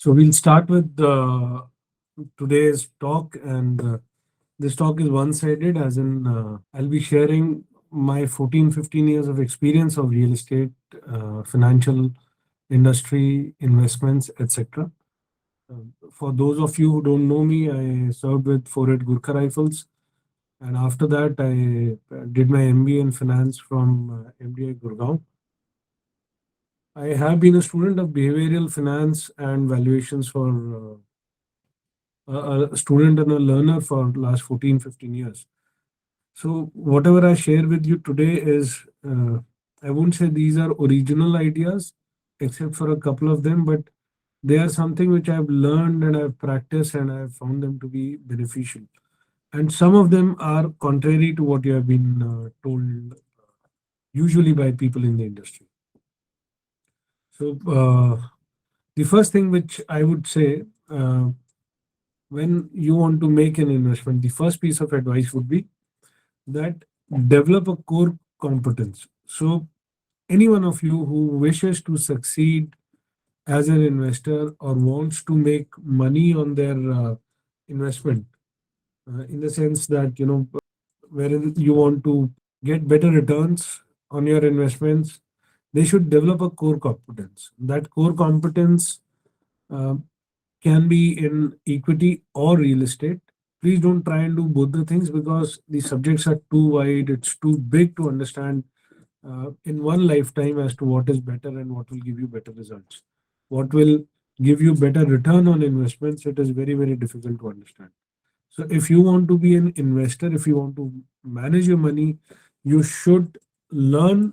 So we'll start with today's talk, and this talk is one-sided, as in I'll be sharing my 14, 15 years of experience of real estate, financial industry, investments, etc. For those of you who don't know me, I served with 4 Gurkha Rifles, and after that, I did my MBA in finance from MDI Gurgaon. I have been a student of behavioral finance and valuations for a student and a learner for last 14, 15 years. So whatever I share with you today is, I won't say these are original ideas, except for a couple of them, but they are something which I've learned and I've practiced and I've found them to be beneficial. And some of them are contrary to what you have been told usually by people in the industry. So the first thing which I would say, when you want to make an investment, the first piece of advice would be that develop a core competence. So, any one of you who wishes to succeed as an investor or wants to make money on their investment, in the sense that, wherein you want to get better returns on your investments, they should develop a core competence. That core competence uh, can be in equity or real estate. Please don't try and do both the things because the subjects are too wide, it's too big to understand in one lifetime as to what is better and what will give you better results. What will give you better return on investments, it is very, very difficult to understand. So, if you want to be an investor, if you want to manage your money, you should learn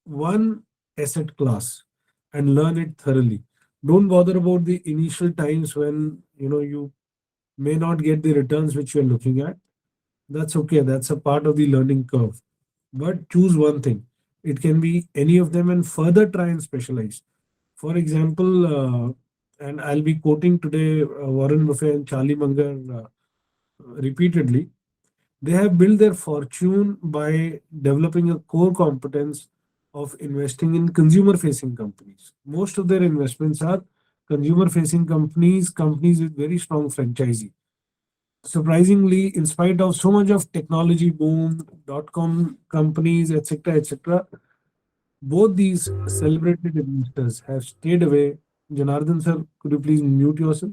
one asset class and learn it thoroughly. Don't bother about the initial times when you may not get the returns which you're looking at. That's okay, that's a part of the learning curve. But choose one thing. It can be any of them and further try and specialize. For example, and I'll be quoting today Warren Buffett and Charlie Munger repeatedly. They have built their fortune by developing a core competence of investing in consumer facing companies. Most of their investments are consumer facing companies, companies with very strong franchisee. Surprisingly, in spite of so much of technology boom, dot com companies, etc., etc., both these celebrated investors have stayed away. Janardhan sir, could you please mute yourself?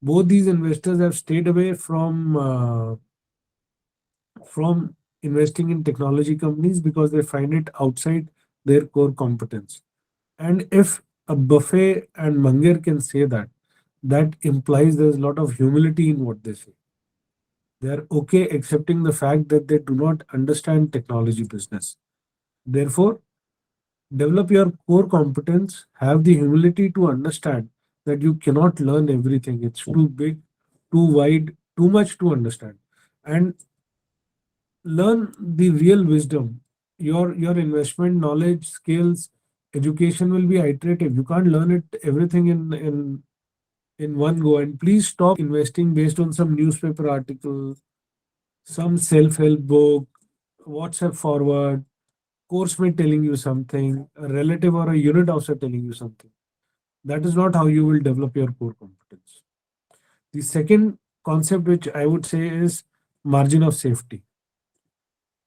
Both these investors have stayed away from investing in technology companies because they find it outside their core competence. And if a Buffet and Munger can say that, that implies there's a lot of humility in what they say. They are okay accepting the fact that they do not understand technology business. Therefore, develop your core competence, have the humility to understand that you cannot learn everything. It's too big, too wide, too much to understand. And learn the real wisdom. Your investment knowledge, skills, education will be iterative. You can't learn it everything in one go. And please stop investing based on some newspaper article, some self-help book, WhatsApp forward, course mate telling you something, a relative or a unit officer telling you something. That is not how you will develop your core competence. The second concept which I would say is margin of safety.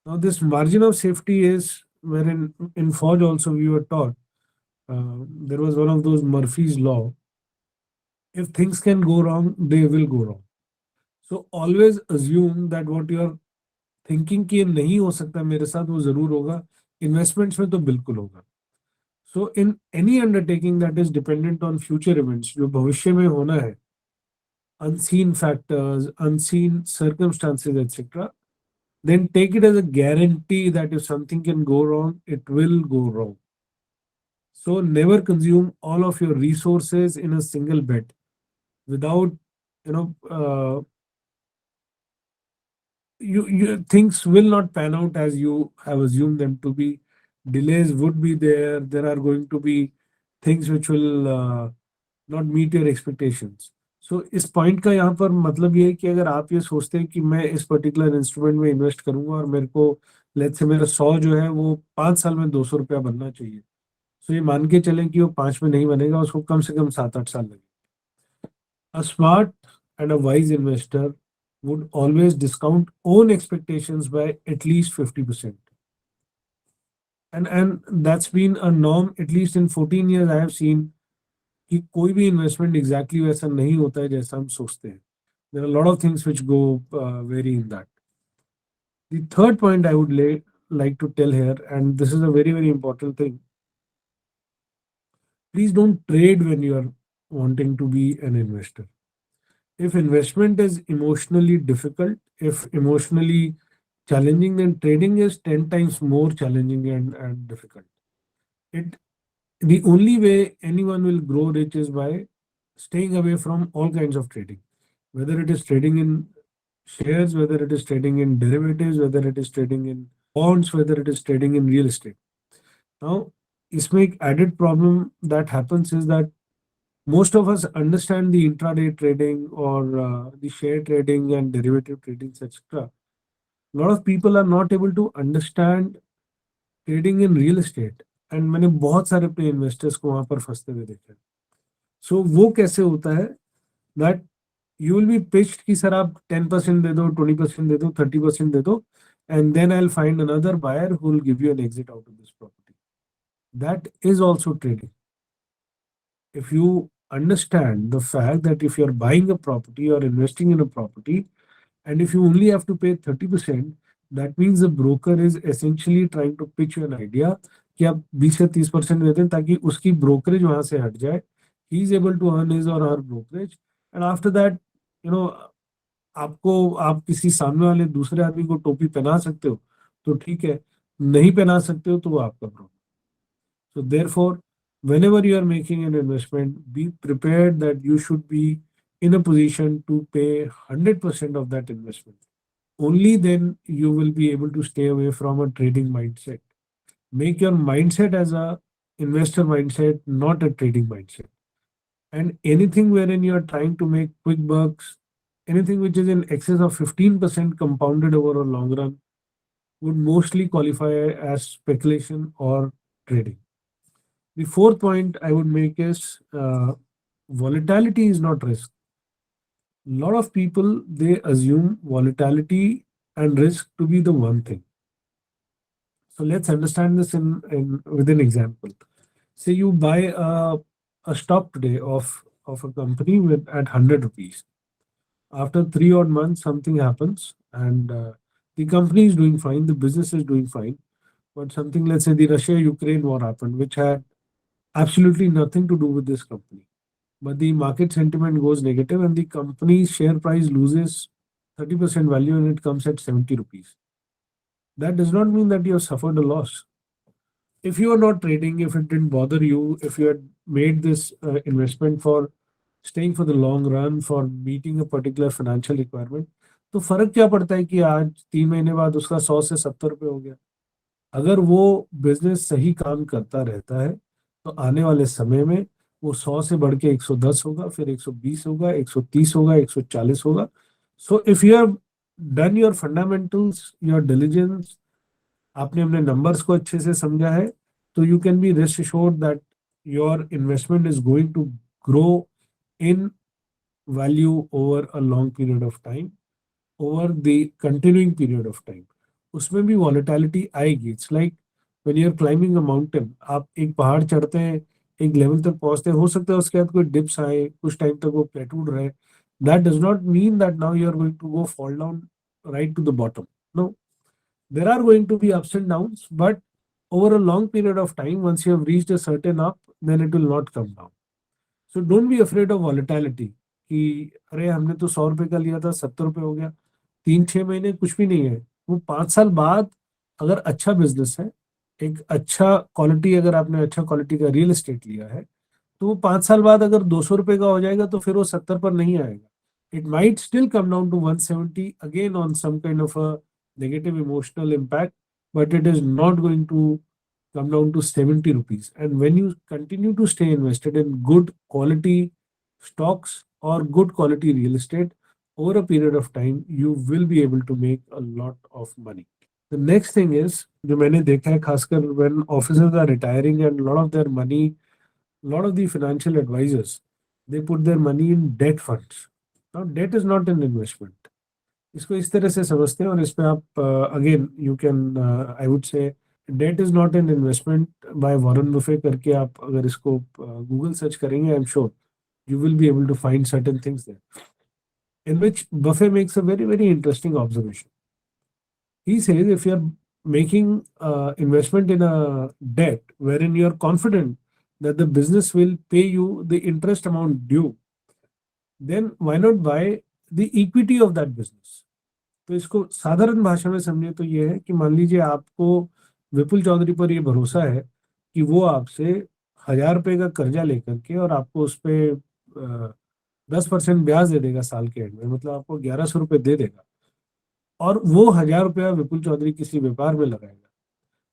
Now, this margin of safety is wherein in Forge also we were taught, there was one of those Murphy's law. If things can go wrong, they will go wrong. So always assume that what you are thinking कि ये नहीं हो सकता मेरे साथ वो जरूर होगा. Investments में तो बिल्कुल होगा. So in any undertaking that is dependent on future events, जो भविष्य में होना है, unseen factors, unseen circumstances, etc., then take it as a guarantee that if something can go wrong, it will go wrong. So never consume all of your resources in a single bet without, you know, things will not pan out as you have assumed them to be. Delays would be there. There are going to be things which will not meet your expectations. सो इस point का यहाँ पर मतलब ये है कि अगर आप ये सोचते हैं कि मैं इस पर्टिकुलर इंस्ट्रूमेंट में इन्वेस्ट करूंगा और मेरे को लेट्स से मेरा 100 जो है वो 5 साल में 200 रुपया बनना चाहिए. सो ये मान के चलें कि वो 5 में नहीं बनेगा, उसको कम से कम 7-8 साल लगेंगे. A smart and a wise investor would always discount own expectations by at least 50%. And that's been a norm at least in 14 years I have seen कि कोई भी इन्वेस्टमेंट एग्जैक्टली वैसा नहीं होता है जैसा हम सोचते हैं. There are a lot of things which go vary in that. The third point I would like to tell here, and this is a very, very important thing. Please don't trade when you are wanting to be an investor. If investment is emotionally difficult, if emotionally challenging, then trading is 10 times more challenging and difficult. It The only way anyone will grow rich is by staying away from all kinds of trading, whether it is trading in shares, whether it is trading in derivatives, whether it is trading in bonds, whether it is trading in real estate. Now, इसमें एक added problem that happens is that most of us understand the intraday trading or the share trading and derivative trading, etc. A lot of people are not able to understand trading in real estate. And मैंने बहुत सारे अपने investors को वहां पर फंसते हुए देखा है. सो वो कैसे होता है that you will be pitched कि सर आप 10% दे दो, 20% दे दो, 30% दे दो, and then I will find another buyer who will give you an exit out of this property. That is also trading. If you understand the fact that if you're buying a property or investing in a property, and if you only have to pay 30%, that means the broker is essentially trying to pitch you an idea कि आप 20 से 30% दे दें ताकि उसकी brokerage वहां से हट जाए. He is able to earn his or her brokerage, and after that, you know, आपको आप किसी सामने वाले दूसरे आदमी को टोपी पहना सकते हो तो ठीक है, नहीं पहना सकते हो तो वो आपका problem. So therefore, whenever you are making an investment, be prepared that you should be in a position to pay 100% of that investment. Only then you will be able to stay away from a trading mindset. Make your mindset as a investor mindset, not a trading mindset. And anything wherein you are trying to make quick bucks, anything which is in excess of 15% compounded over a long run would mostly qualify as speculation or trading. The fourth point I would make is volatility is not risk. A lot of people they assume volatility and risk to be the one thing. So let's understand this in with an example. Say you buy a stock today of a company with at 100 rupees. After 3 odd months, something happens and the company is doing fine, the business is doing fine, but something, let's say the Russia-Ukraine war happened, which had absolutely nothing to do with this company. But the market sentiment goes negative and the company's share price loses 30% value and it comes at 70 rupees. That does not mean that you have suffered a loss. If you are not trading, if it didn't bother you, if you had made this investment for staying for the long run, for meeting a particular financial requirement, तो फर्क क्या पड़ता है कि आज 3 महीने बाद उसका 100 से 70 रुपए हो गया. अगर वो बिजनेस सही काम करता रहता है तो आने वाले समय में वो 100 से बढ़ के 110 होगा, फिर 120 होगा, 130 होगा, 140 होगा. So if you have done your fundamentals, your diligence, आपने अपने नंबर्स को अच्छे से समझा है, तो you can be rest assured that your investment is going to grow in value over a long period of time, over the continuing period of time. उसमें भी वॉलेटिलिटी आएगी. It's like when you are climbing a mountain, आप एक पहाड़ चढ़ते हैं, एक level तक पहुंचते हैं, हो सकता है उसके बाद कोई डिप्स आए, कुछ टाइम तक वो प्लेटूड रहे. That does not mean that now you are going to go fall down right to the bottom. No, there are going to be ups and downs, but over a long period of time, once you have reached a certain up, then it will not come down. So don't be afraid of volatility कि अरे हमने तो 100 रुपए का लिया था, 70 रुपए हो गया. 3-6 महीने कुछ भी नहीं है. वो 5 साल बाद अगर अच्छा बिजनेस है, एक अच्छा क्वालिटी, अगर आपने अच्छा क्वालिटी का रियल एस्टेट लिया है, तो वो 5 साल बाद अगर 200 रुपए का हो जाएगा तो फिर वो 70 पर नहीं आएगा. It might still come down to 170 again on some kind of a negative emotional impact, but it is not going to come down to 70 rupees. And when you continue to stay invested in good quality stocks or good quality real estate over a period of time, you will be able to make a lot of money. The next thing is जो मैंने देखा है, खासकर when officers are retiring and lot of their money, lot of the financial advisors, they put their money in debt funds. Now debt is not an investment. इसको इस तरह से समझते हैं, और इस पे आप again you can, I would say, debt is not an investment by Warren Buffett करके आप अगर इसको गूगल सर्च करेंगे, I am sure you will be able to find certain things there, in which Buffett makes a very, very interesting observation. He says if you're making investment in a debt wherein you're confident that the business will pay you the interest amount due, then why not buy the equity of that business? तो इसको साधारण भाषा में समझे तो ये है कि मान लीजिए आपको विपुल चौधरी पर ये भरोसा है कि वो आपसे 1,000 रुपए का कर्जा लेकर के और आपको उस पे 10% ब्याज दे देगा साल के एंड में, मतलब आपको 1,100 रुपये दे देगा, और वो 1,000 रुपया विपुल चौधरी किसी व्यापार में लगाएगा,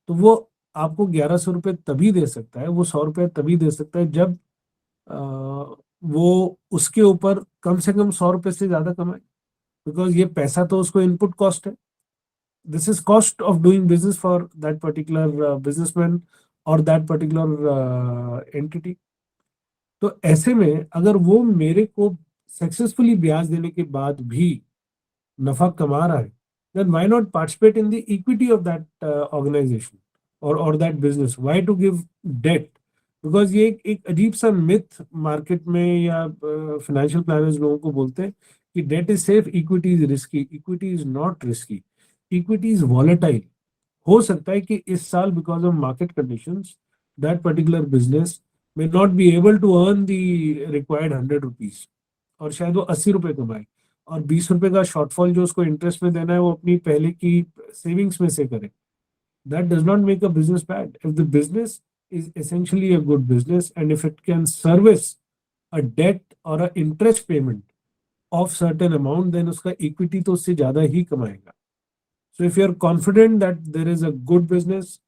तो वो आपको 1,100 रुपये तभी दे सकता है, वो 100 रुपये तभी दे सकता है जब अ, वो उसके ऊपर कम से कम 100 रुपये से ज्यादा कमाए, बिकॉज ये पैसा तो उसको इनपुट कॉस्ट है. This is cost of doing business for that particular businessman और दैट पर्टिकुलर एंटिटी. तो ऐसे में अगर वो मेरे को सक्सेसफुली ब्याज देने के बाद भी नफा कमा रहा है, then why not participate in the equity of that organization or that business? Why to give debt? Because ये एक अजीब सा मिथ मार्केट में या फाइनेंशियल प्लानर्स लोगों को बोलते हैं कि debt is safe, equity is risky. Equity is not risky, equity is volatile. हो सकता है कि इस साल because of market conditions that particular business may not be able to earn the required 100 rupees, और शायद वो 80 रुपए कमाए, और 20 रुपए का शॉर्टफॉल जो उसको इंटरेस्ट में देना है वो अपनी पहले की सेविंग्स में से करे. That does not make a business bad if the business is essentially a good business and if it can service a debt और a interest payment of certain amount, then उसका इक्विटी तो उससे ज्यादा ही कमाएगा. So if you're confident that there is a good business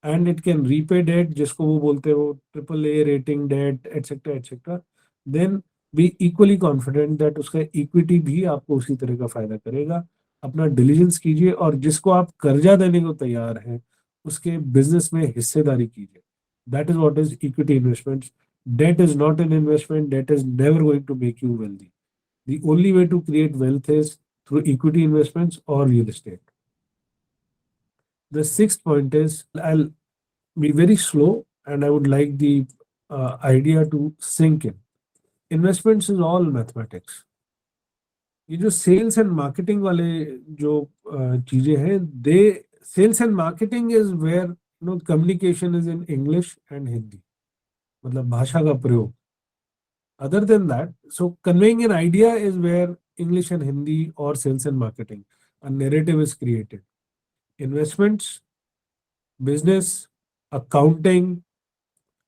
and it can repay debt, जिसको वो बोलते हैं वो triple A rating debt etcetera etcetera, then be equally confident that उसका इक्विटी भी आपको उसी तरह का फायदा करेगा. अपना डिलीजेंस कीजिए और जिसको आप कर्जा देने को तैयार हैं उसके बिजनेस में हिस्सेदारी कीजिए. That is what is equity investments. Debt is not an investment. Debt is never going to make you wealthy. The only way to create wealth is through equity investments or real estate. The sixth point is, I'll be very slow and I would like the idea to sink in. Investments is all mathematics. ये जो sales and marketing वाले जो चीजें हैं, they sales and marketing is where communication is in English and Hindi, मतलब भाषा का प्रयोग. Other than that, so conveying an idea is where English and Hindi और sales and marketing, a narrative is created. Investments, business, accounting,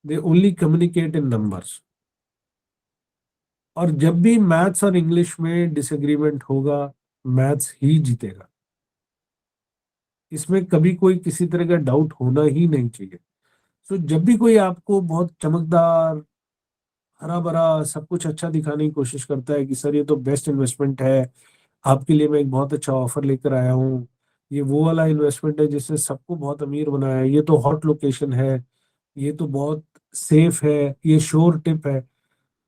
they only communicate in numbers. और जब भी maths और English में डिसएग्रीमेंट होगा, मैथ्स ही जीतेगा. इसमें कभी कोई किसी तरह का डाउट होना ही नहीं चाहिए. सो जब भी कोई आपको बहुत चमकदार, हरा भरा सब कुछ अच्छा दिखाने की कोशिश करता है कि सर ये तो बेस्ट इन्वेस्टमेंट है, आपके लिए मैं एक बहुत अच्छा ऑफर लेकर आया हूँ, ये वो वाला इन्वेस्टमेंट है जिसने सबको बहुत अमीर बनाया है, ये तो हॉट लोकेशन है, ये तो बहुत सेफ है, ये श्योर टिप है,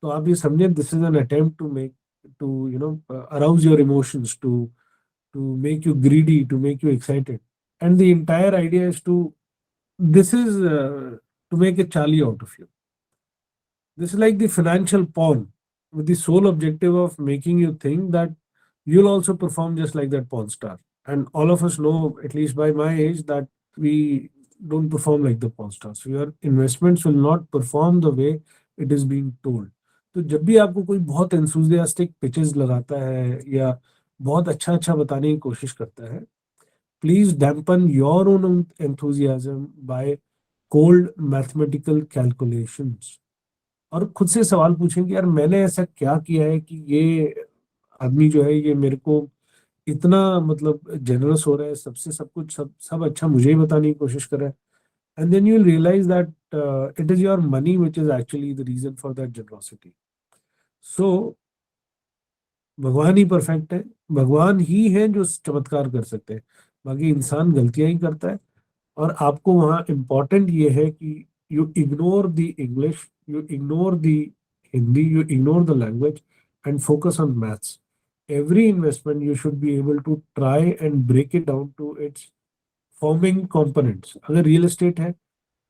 तो आप ये समझे this is an attempt to make, to arouse your emotions, to make you greedy, to make you excited. And the entire idea is to, this is to make a Charlie out of you. This is like the financial pawn with the sole objective of making you think that you'll also perform just like that pawn star. And all of us know, at least by my age, that we don't perform like the pawn star. So your investments will not perform the way it is being told. तो जब भी आपको कोई बहुत enthusiastic pitches लगाता है या बहुत अच्छा अच्छा बताने की कोशिश करता है, please dampen your own enthusiasm by cold mathematical calculations. और खुद से सवाल पूछें कि यार मैंने ऐसा क्या किया है कि ये आदमी जो है ये मेरे को इतना मतलब जेनरस हो रहा है, सबसे सब कुछ सब अच्छा मुझे ही बताने की कोशिश कर रहा है. And then you will realize that it is your money which is actually the reason for that generosity. So भगवान ही परफेक्ट है, भगवान ही है जो चमत्कार कर सकते हैं, बाकी इंसान गलतियां ही करता है. और आपको वहाँ इम्पोर्टेंट ये है कि you ignore the English, you ignore the Hindi, you ignore the language and focus on maths. Every investment you should be able to try and break it down to its forming components. अगर real estate है,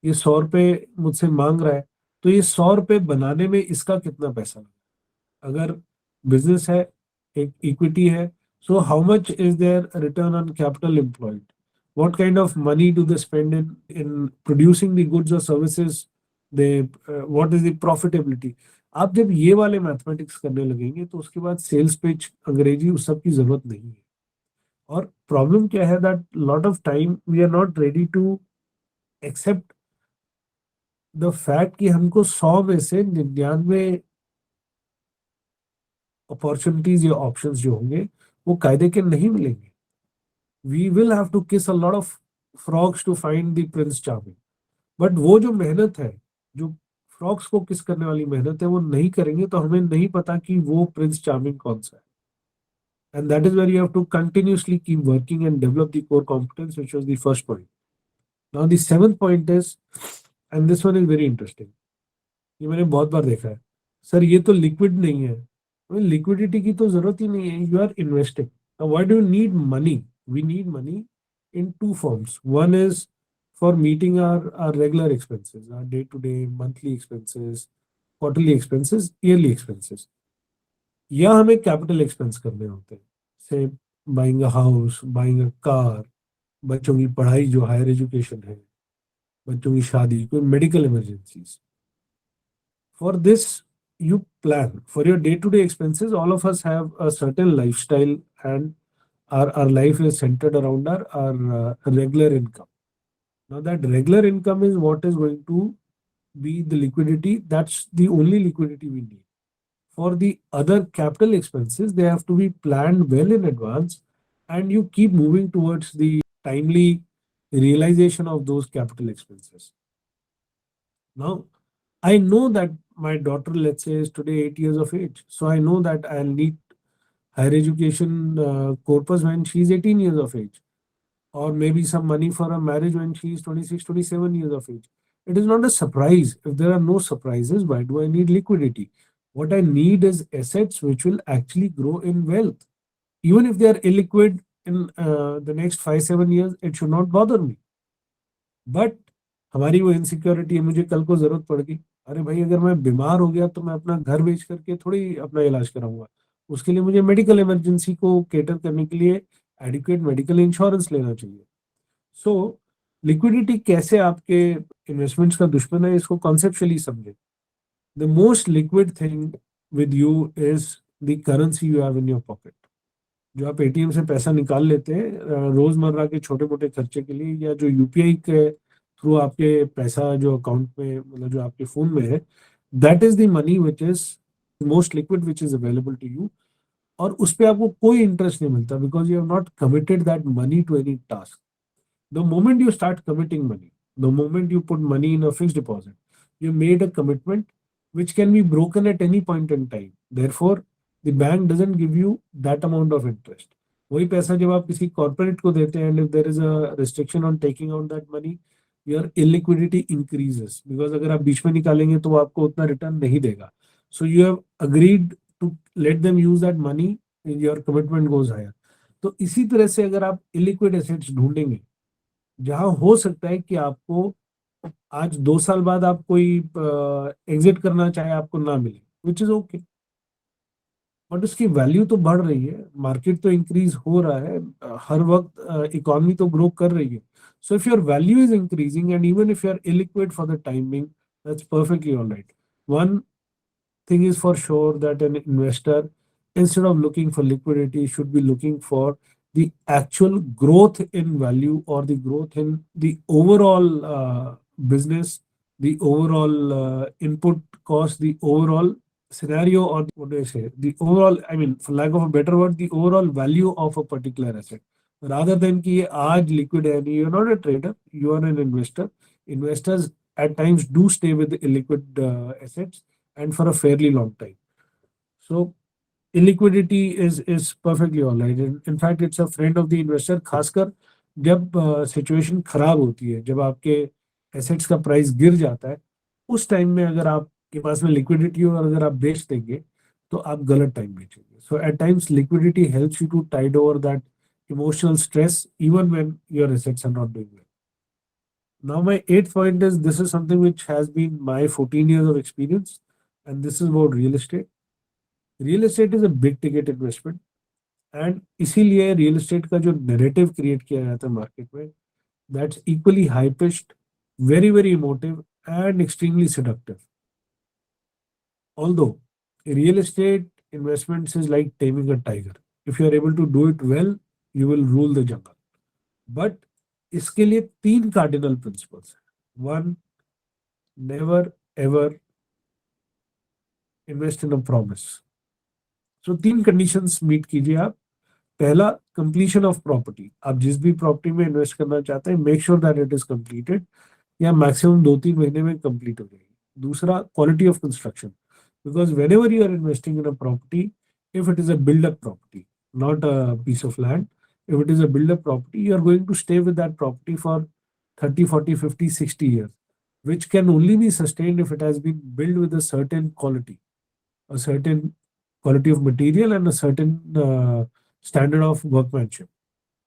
ये 100 रुपये मुझसे मांग रहा है, तो ये 100 रुपये बनाने में इसका कितना पैसा लगा. अगर बिजनेस है, एक इक्विटी है, so how much is their return on capital employed, what kind of money do they spend in producing the goods or services, they what is the profitability. आप जब ये वाले मैथमेटिक्स करने लगेंगे तो उसके बाद सेल्स पिच, अंग्रेजी, उस सब की जरूरत नहीं है. और प्रॉब्लम क्या है, that lot of time we are not ready to accept the fact कि हमको 100 में से 99 अपॉर्चुनिटीज या ऑप्शंस जो होंगे वो कायदे के नहीं मिलेंगे. We will have to kiss a lot of frogs to find the prince charming. But वो जो मेहनत है, जो फ्रॉग्स को किस करने वाली मेहनत है, वो नहीं करेंगे तो हमें नहीं पता कि वो प्रिंस चार्मिंग कौन सा है. And that is where you have to continuously keep working and develop the core competence, which was the first point. Now the seventh point is, and this one is very interesting, ये मैंने बहुत बार देखा है. Sir ये तो liquid नहीं है. Liquidity की तो जरूरत ही नहीं है, you are investing. Why do you need money? We need money in two forms. One is for meeting our regular expenses, our day-to-day, monthly expenses, quarterly expenses, yearly expenses. या हमें कैपिटल एक्सपेंस करने होते हैं, से buying a house, buying a car, बच्चों की पढ़ाई जो हायर एजुकेशन है, बच्चों की शादी, कोई medical emergencies. For this, you plan. For your day-to-day expenses, all of us have a certain lifestyle, and our life is centered around our regular income. Now, that regular income is what is going to be the liquidity. That's the only liquidity we need. For the other capital expenses, they have to be planned well in advance, and you keep moving towards the timely realization of those capital expenses. Now, I know that my daughter, let's say, is today 8 years of age. So I know that I'll need higher education corpus when she's 18 years of age, or maybe some money for a marriage when she's 26, 27 years of age. It is not a surprise. If there are no surprises, why do I need liquidity? What I need is assets which will actually grow in wealth. Even if they are illiquid in the next 5, 7 years, it should not bother me. But हमारी वो insecurity है, मुझे कल को जरूरत पड़ गई, अरे भाई अगर मैं बीमार हो गया तो मैं अपना घर बेच करके थोड़ी अपना इलाज कराऊंगा. उसके लिए मुझे मेडिकल इमरजेंसी को केटर करने के लिए एडिक्वेट मेडिकल इंश्योरेंस लेना चाहिए. सो लिक्विडिटी कैसे आपके इन्वेस्टमेंट्स का दुश्मन है, इसको कॉन्सेप्चुअली समझे. The most liquid thing with you is the currency you have in your pocket. जो आप एटीएम से पैसा निकाल लेते हैं रोजमर्रा के छोटे मोटे खर्चे के लिए, या जो यूपीआई के थ्रू आपके पैसा जो अकाउंट में, मतलब जो आपके फोन में है, that is the money which is most liquid which is available to you. और उस पर आपको कोई इंटरेस्ट नहीं मिलता, because you have not committed that money to any task. The moment you start committing money, the moment you put money in a fixed deposit, you made a commitment which can be broken at any point in time. Therefore, the bank doesn't give you that amount of interest. वही पैसा जब आप किसी corporate को देते हैं, and if there is a restriction on taking out that money, your illiquidity increases, because अगर आप बीच में निकालेंगे तो वो आपको उतना रिटर्न नहीं देगा. So you have agreed to let them use that money, and your commitment goes higher. तो इसी तरह से अगर आप illiquid assets ढूंढेंगे जहां हो सकता है कि आपको आज 2 साल बाद आप कोई एग्जिट करना चाहे, आपको ना मिले, विच इज ओके, बट उसकी वैल्यू तो बढ़ रही है, मार्केट तो इंक्रीज हो रहा है, हर वक्त इकोनॉमी तो ग्रो कर रही है. So if your value is increasing and even if you are illiquid for the timing, that's perfectly all right. One thing is for sure that an investor, instead of looking for liquidity, should be looking for the actual growth in value, or the growth in the overall business, the overall input cost, the overall scenario, or what do I say, the overall, I mean, for lack of a better word, the overall value of a particular asset, rather than कि ये आज liquid है नहीं. You're not a trader, you are an investor. Investors at times do stay with illiquid assets, and for a fairly long time. So illiquidity is perfectly all right. In fact, it's a friend of the investor. खासकर जब situation खराब होती है, जब आपके assets का price गिर जाता है, उस टाइम में अगर आपके पास में लिक्विडिटी हो और अगर आप बेच देंगे तो आप गलत टाइम बेचेंगे. So at times liquidity helps you to tide over that emotional stress even when your assets are not doing well. Now, my eighth point is this is something which has been my 14 years of experience, and this is about real estate. Real estate is a big ticket investment, and इसीलिए real estate का जो narrative create किया जाता है market में, that's equally high pitched, very very emotive, and extremely seductive. Although real estate investments is like taming a tiger. If you are able to do it well, you will rule the jungle. But इसके लिए तीन cardinal principles हैं. One, never ever invest in a promise. So तीन conditions meet कीजिए आप. पहला, completion of property. आप जिस भी प्रॉपर्टी में इन्वेस्ट करना चाहते हैं, make sure that it is completed, या मैक्सिमम 2-3 महीने में कंप्लीट हो जाएगी. दूसरा, quality of construction. Because whenever you are investing in a property, if it is a build-up property, not a piece of land, if it is a build-up property, you are going to stay with that property for 30, 40, 50, 60 years, which can only be sustained if it has been built with a certain quality, a certain quality of material, and a certain standard of workmanship.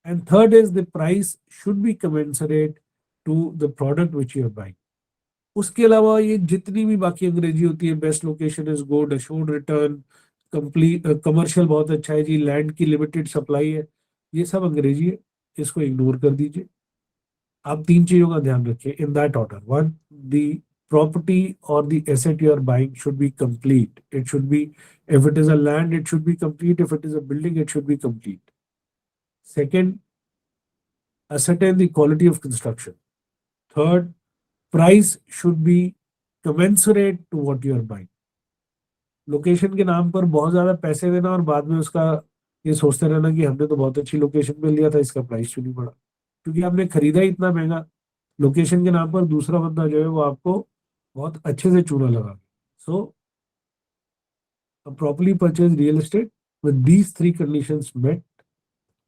And third is the price should be commensurate to the product which you are buying. उसके अलावा ये जितनी भी बाकी अंग्रेजी होती है, best location is good, assured return, complete commercial बहुत अच्छा है जी, लैंड की लिमिटेड सप्लाई है, ये सब अंग्रेजी है, इसको इग्नोर कर दीजिए. आप तीन चीजों का ध्यान रखिए in that order. One, the property or the asset you are buying should be complete. It should be, if it is a land, it should be complete. If it is a building, it should be complete. Second, ascertain the quality of construction. Third, price should be commensurate to what you are buying. Location के नाम पर बहुत ज्यादा पैसे देना और बाद में उसका ये सोचते रहना कि हमने तो बहुत अच्छी लोकेशन पे लिया था, इसका प्राइस क्यों नहीं बढ़ा, क्योंकि आपने खरीदा ही इतना महंगा. लोकेशन के नाम पर दूसरा बंदा जो है वो आपको बहुत अच्छे से चूना लगा. So properly purchase real estate with these three conditions met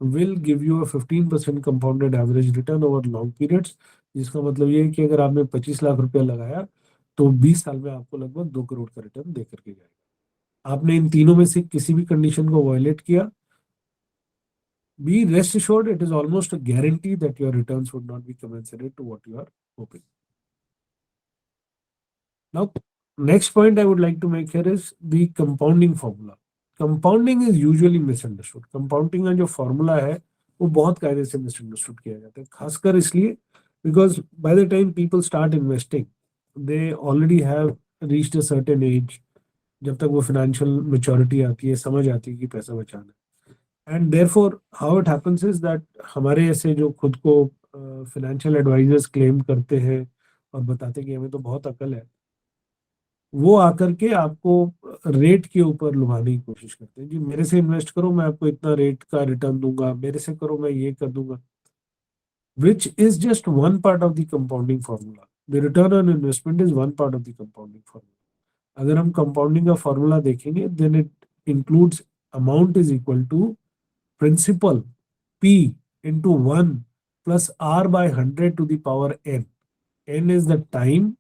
will give you a 15% compounded average return over long periods. जिसका मतलब ये है कि अगर आपने 25 लाख रुपया लगाया तो 20 साल में आपको लगभग 2 करोड़ का रिटर्न दे करके जाएगा. आपने इन तीनों में से किसी भी कंडीशन को वायलेट किया, be rest assured it is almost a guarantee that your returns would not be commensurate to what you are hoping. Now, next point I would like to make here is the compounding formula. Compounding is usually misunderstood. Compounding का जो formula है वो बहुत कायदे से misunderstood किया जाता है, खासकर इसलिए because by the time people start investing they already have reached a certain age. जब तक वो फाइनेंशियल मेच्योरिटी आती है, समझ आती है कि पैसा बचाना है. And therefore how it happens is that हमारे ऐसे जो खुद को फाइनेंशियल एडवाइजर्स क्लेम करते हैं और बताते हैं कि हमें तो बहुत अकल है, वो आकर के आपको रेट के ऊपर लुभाने की कोशिश करते हैं. जी मेरे से इन्वेस्ट करो, मैं आपको इतना रेट का रिटर्न दूंगा, मेरे से करो, मैं ये कर दूंगा, which is just one part of the compounding formula. The return on investment is one part of the compounding formula. अगर हम कंपाउंडिंग का फार्मूला देखेंगे, then it includes amount is equal to principal P into 1 plus R by 100 to the power n. N is the time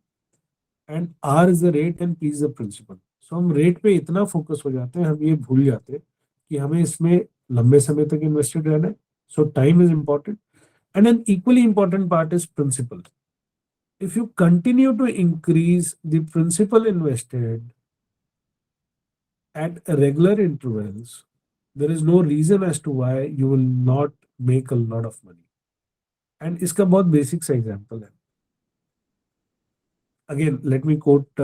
and R is the rate and P is the principal. So हम rate पे इतना focus हो जाते हैं, हम ये भूल जाते हैं कि हमें इसमें लंबे समय तक इन्वेस्टेड रहना है. So time is important and an equally important part is principal. If you continue to increase the principal invested at regular intervals, there is no reason as to why you will not make a lot of money. And इसका बहुत basic सा example है. Again, let me quote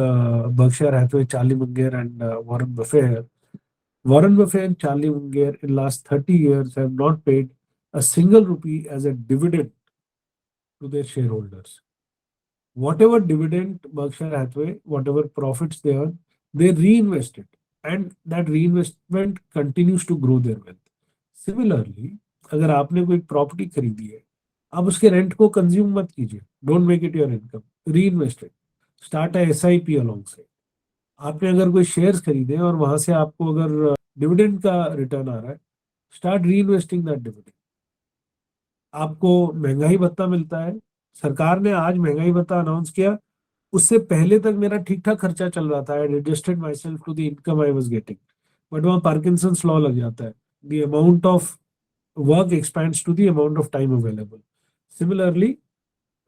Berkshire Hathaway, Charlie Munger, and Warren Buffett here. Warren Buffett and Charlie Munger in last 30 years have not paid a single rupee as a dividend to their shareholders. Whatever dividend Berkshire Hathaway, whatever profits they earn, they reinvest it, and that reinvestment continues to grow their wealth. Similarly, अगर आपने कोई property खरीदी है, आप उसके rent को consume मत कीजिए. Don't make it your income, reinvest it. Start SIP along से. आपने अगर कोई शेयर्स खरीदे और वहां से आपको अगर डिविडेंड का रिटर्न आ रहा है, स्टार्ट री इन्वेस्टिंग दैट डिविडेंड. आपको महंगाई भत्ता मिलता है। सरकार ने आज महंगाई भत्ता अनाउंस किया, उससे पहले तक मेरा ठीक ठाक खर्चा चल रहा था। I adjusted myself to the income I was getting. But वहाँ पार्किंसंस लॉ लग जाता है। The amount of work expands to the amount of time available. Similarly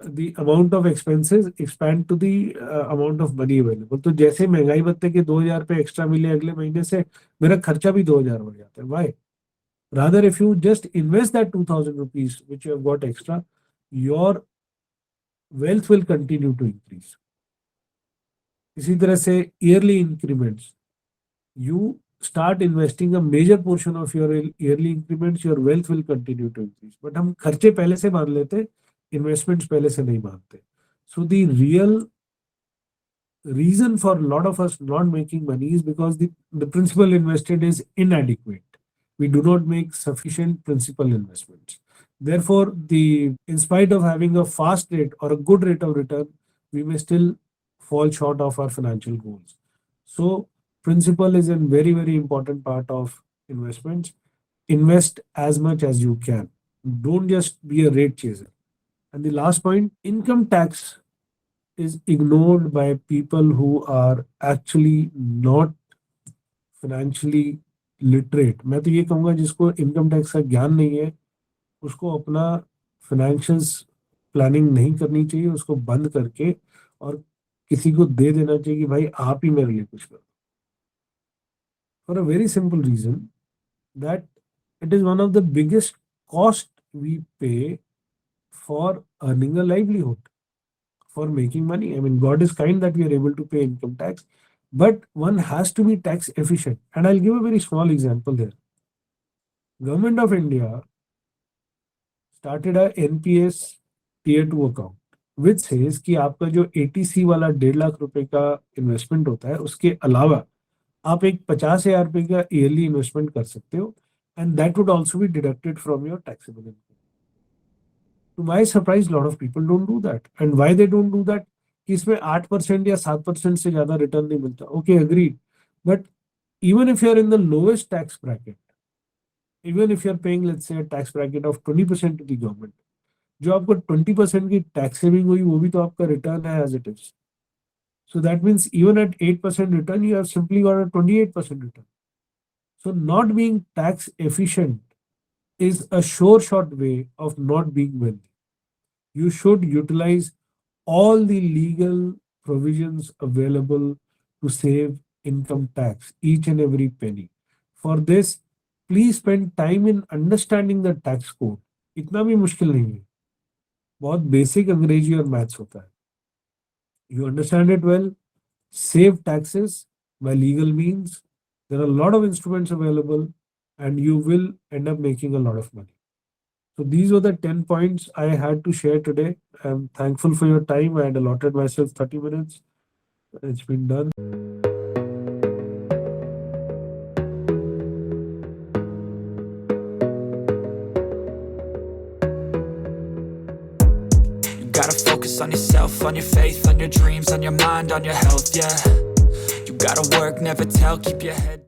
the amount of expenses expand to the amount of money available। तो जैसे महंगाई भत्ते के 2,000 रुपये एक्स्ट्रा मिले अगले महीने से, मेरा खर्चा भी 2,000 बढ़ जाता है। Y? rather if you just invest that 2,000 rupees which you have got extra, your wealth will continue to increase। इसी तरह से yearly increments, you start investing a major portion of your yearly increments, your wealth will continue to increase। but हम खर्चे पहले से मान लेते, investments पहले से नहीं मानते। so the real reason for a lot of us not making money is because the principal invested is inadequate. We do not make sufficient principal investments. Therefore, in spite of having a fast rate or a good rate of return, we may still fall short of our financial goals. So, principal is a very, very important part of investments. Invest as much as you can. Don't just be a rate chaser. And the last point, income tax is ignored by people who are actually not financially literate। मैं तो ये कहूँगा जिसको income tax का ज्ञान नहीं है, उसको अपना फाइनेंशियल्स प्लानिंग नहीं करनी चाहिए, उसको बंद करके और किसी को दे देना चाहिए कि भाई आप ही मेरे लिए कुछ करो। For a very simple reason that it is one of the biggest cost we pay for earning a livelihood, for making money। I mean, God is kind that we are able to pay income tax, but one has to be tax efficient। And I'll give a very small example here। Government of India started a NPS tier 2 account, which says कि आपका जो ATC वाला 1.5 लाख रुपए का investment होता है, उसके अलावा आप एक 50,000 रुपए का ईयरली इन्वेस्टमेंट कर सकते हो, and that would also be deducted from your taxable income. To my surprise, lot of people don't do that। And why they don't do that? कि इसमें 8% या 7% से ज्यादा रिटर्न नहीं मिलता। Okay, agreed. But even if you're in the lowest tax bracket, even if you're paying let's say a tax bracket of 20% to the government, जो आपको 20% की टैक्स सेविंग हुई वो भी तो आपका रिटर्न है as it is. So that means even at 8% return, you have simply got a 28% return। So not being tax efficient is a sure shot way of not being wealthy। You should utilize all the legal provisions available to save income tax, each and every penny। For this, please spend time in understanding the tax code। इतना भी मुश्किल नहीं है, बहुत basic अंग्रेजी और maths होता है। You understand it well, save taxes by legal means। There are a lot of instruments available, and you will end up making a lot of money। So these were the 10 points I had to share today। I'm thankful for your time। I had allotted myself 30 minutes. It's been done। You gotta focus on yourself, on your faith, on your dreams, on your mind, on your health, yeah. You gotta work, never tell, keep your head